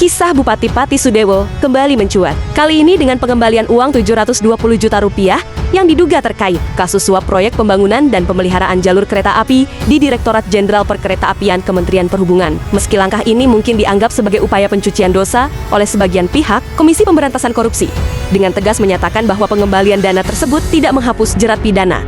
Kisah Bupati Pati Sudewo kembali mencuat. Kali ini dengan pengembalian uang 720 juta rupiah yang diduga terkait kasus suap proyek pembangunan dan pemeliharaan jalur kereta api di Direktorat Jenderal Perkeretaapian Kementerian Perhubungan. Meski langkah ini mungkin dianggap sebagai upaya pencucian dosa oleh sebagian pihak, Komisi Pemberantasan Korupsi dengan tegas menyatakan bahwa pengembalian dana tersebut tidak menghapus jerat pidana.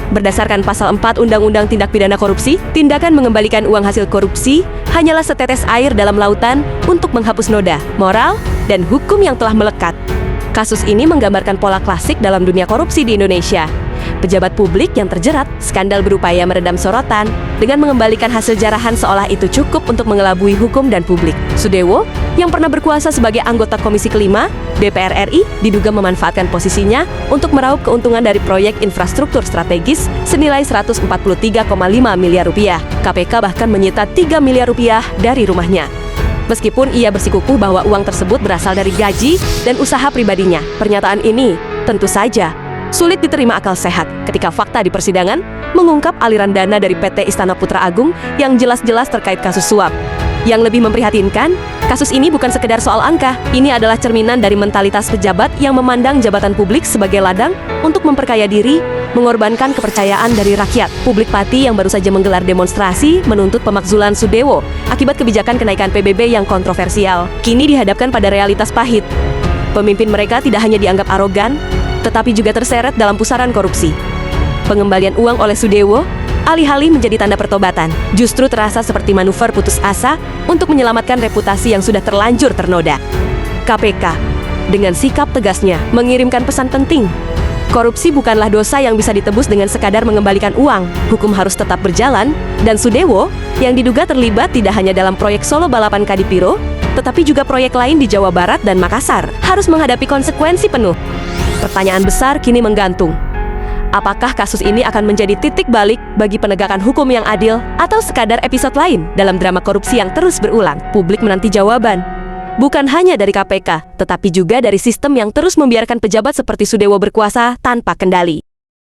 Berdasarkan Pasal 4 Undang-Undang Tindak Pidana Korupsi, tindakan mengembalikan uang hasil korupsi hanyalah setetes air dalam lautan untuk menghapus noda, moral, dan hukum yang telah melekat. Kasus ini menggambarkan pola klasik dalam dunia korupsi di Indonesia. Pejabat publik yang terjerat skandal berupaya meredam sorotan dengan mengembalikan hasil jarahan seolah itu cukup untuk mengelabui hukum dan publik. Sudewo, yang pernah berkuasa sebagai anggota Komisi Kelima DPR RI, diduga memanfaatkan posisinya untuk meraup keuntungan dari proyek infrastruktur strategis senilai 143,5 miliar rupiah. KPK bahkan menyita 3 miliar rupiah dari rumahnya. Meskipun ia bersikukuh bahwa uang tersebut berasal dari gaji dan usaha pribadinya, pernyataan ini tentu saja sulit diterima akal sehat ketika fakta di persidangan mengungkap aliran dana dari PT Istana Putra Agung yang jelas-jelas terkait kasus suap. Yang lebih memprihatinkan, kasus ini bukan sekedar soal angka. Ini adalah cerminan dari mentalitas pejabat yang memandang jabatan publik sebagai ladang untuk memperkaya diri, mengorbankan kepercayaan dari rakyat. Publik Pati yang baru saja menggelar demonstrasi menuntut pemakzulan Sudewo akibat kebijakan kenaikan PBB yang kontroversial, kini dihadapkan pada realitas pahit. Pemimpin mereka tidak hanya dianggap arogan, tetapi juga terseret dalam pusaran korupsi. Pengembalian uang oleh Sudewo alih-alih menjadi tanda pertobatan, justru terasa seperti manuver putus asa untuk menyelamatkan reputasi yang sudah terlanjur ternoda. KPK, dengan sikap tegasnya, mengirimkan pesan penting. Korupsi bukanlah dosa yang bisa ditebus dengan sekadar mengembalikan uang. Hukum harus tetap berjalan, dan Sudewo, yang diduga terlibat tidak hanya dalam proyek Solo Balapan Kadipiro, tetapi juga proyek lain di Jawa Barat dan Makassar, harus menghadapi konsekuensi penuh. Pertanyaan besar kini menggantung. Apakah kasus ini akan menjadi titik balik bagi penegakan hukum yang adil atau sekadar episode lain dalam drama korupsi yang terus berulang? Publik menanti jawaban. Bukan hanya dari KPK, tetapi juga dari sistem yang terus membiarkan pejabat seperti Sudewo berkuasa tanpa kendali.